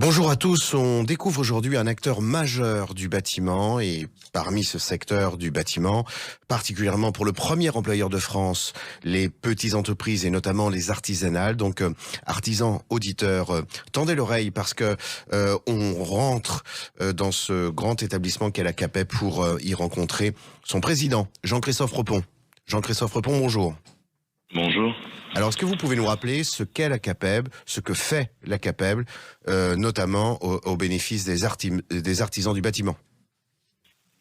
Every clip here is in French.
Bonjour à tous, on découvre aujourd'hui un acteur majeur du bâtiment et parmi ce secteur du bâtiment, particulièrement pour le premier employeur de France, les petites entreprises et notamment les artisanales. Donc artisans, auditeurs, tendez l'oreille parce que on rentre dans ce grand établissement qu'est la CAPEB pour y rencontrer son président, Jean-Christophe Repon. Jean-Christophe Repon, bonjour. Bonjour. Alors, est-ce que vous pouvez nous rappeler ce qu'est la CAPEB, ce que fait la CAPEB, notamment au bénéfice des artisans du bâtiment?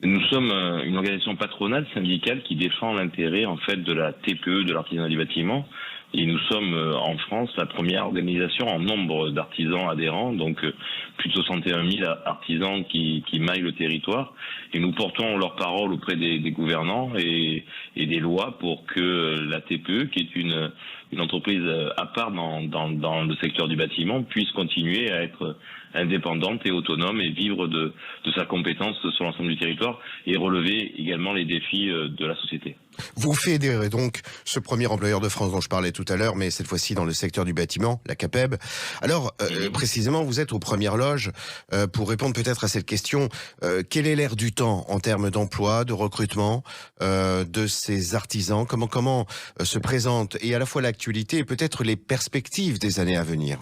Nous sommes une organisation patronale syndicale qui défend l'intérêt en fait de la TPE, de l'artisanat du bâtiment. Et nous sommes en France la première organisation en nombre d'artisans adhérents, donc plus de 61 000 artisans qui maillent le territoire. Et nous portons leur parole auprès des gouvernants et des lois pour que la TPE, qui est une entreprise à part dans le secteur du bâtiment, puisse continuer à être indépendante et autonome et vivre de sa compétence sur l'ensemble du territoire et relever également les défis de la société. Vous fédérez donc ce premier employeur de France dont je parlais tout à l'heure, mais cette fois-ci dans le secteur du bâtiment, la CAPEB. Alors, précisément, vous êtes aux premières loges. Pour répondre peut-être à cette question, quel est l'air du temps en termes d'emploi, de recrutement de ces artisans? Comment se présente et à la fois l'actualité et peut-être les perspectives des années à venir?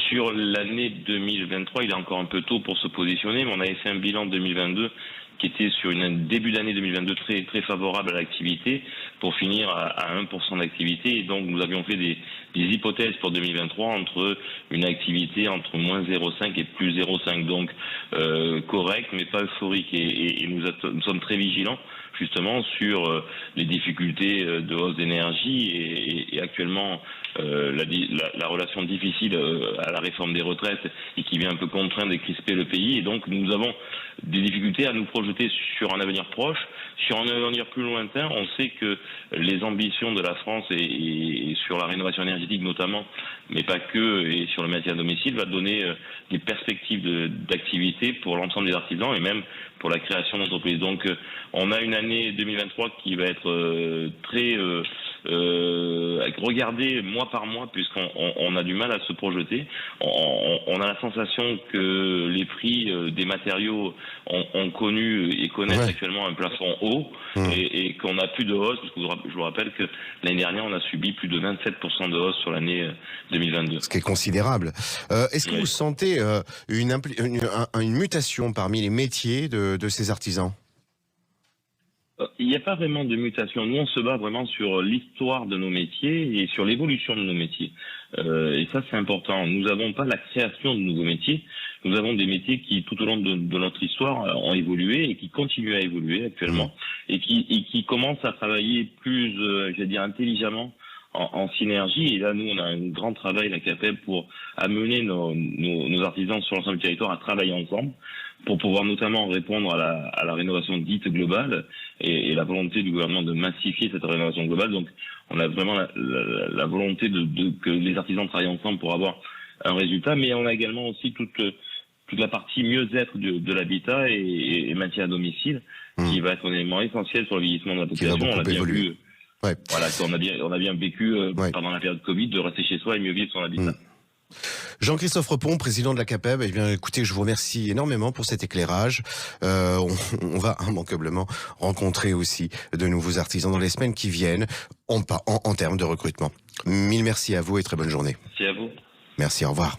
Sur l'année 2023, il est encore un peu tôt pour se positionner, mais on avait fait un bilan 2022 qui était sur une début d'année 2022 très très favorable à l'activité pour finir à 1% d'activité. Et donc nous avions fait des hypothèses pour 2023 entre une activité entre moins 0,5 et plus 0,5, donc correct mais pas euphorique. Et nous sommes très vigilants justement sur les difficultés de hausse d'énergie et actuellement la relation difficile à la réforme des retraites et qui vient un peu contraindre et crisper le pays. Et donc nous avons des difficultés à nous projeter sur un avenir proche. Sur un avenir plus lointain, on sait que les ambitions de la France et sur la rénovation énergétique notamment, mais pas que, et sur le maintien à domicile, va donner des perspectives d'activité pour l'ensemble des artisans et même pour la création d'entreprises. Donc on a une année 2023 qui va être très regardée mois par mois puisqu'on a du mal à se projeter. On a la sensation que les prix des matériaux ont connu et connaissent actuellement un plafond haut et qu'on n'a plus de hausse, parce que je vous rappelle que l'année dernière on a subi plus de 27% de hausse sur l'année 2022. Ce qui est considérable. Est-ce que vous sentez une mutation parmi les métiers de ces artisans? Il n'y a pas vraiment de mutation. Nous, on se bat vraiment sur l'histoire de nos métiers et sur l'évolution de nos métiers. Et ça, c'est important. Nous n'avons pas la création de nouveaux métiers. Nous avons des métiers qui, tout au long de notre histoire, ont évolué et qui continuent à évoluer actuellement et qui commencent à travailler plus, intelligemment en synergie. Et là, nous, on a un grand travail, la CAPEB, pour amener nos artisans sur l'ensemble du territoire à travailler ensemble, pour pouvoir notamment répondre à la rénovation dite globale et la volonté du gouvernement de massifier cette rénovation globale. Donc, on a vraiment la volonté que les artisans travaillent ensemble pour avoir un résultat, mais on a également aussi toute la partie mieux-être de l'habitat et maintien à domicile, qui va être un élément essentiel sur le vieillissement de la population. On l'a bien vu. Voilà, on a bien vécu pendant la période Covid de rester chez soi et mieux vivre son habitat. Jean-Christophe Repon, président de la CAPEB, eh bien, écoutez, je vous remercie énormément pour cet éclairage. On va immanquablement rencontrer aussi de nouveaux artisans dans les semaines qui viennent en termes de recrutement. Mille merci à vous et très bonne journée. Merci à vous. Merci, au revoir.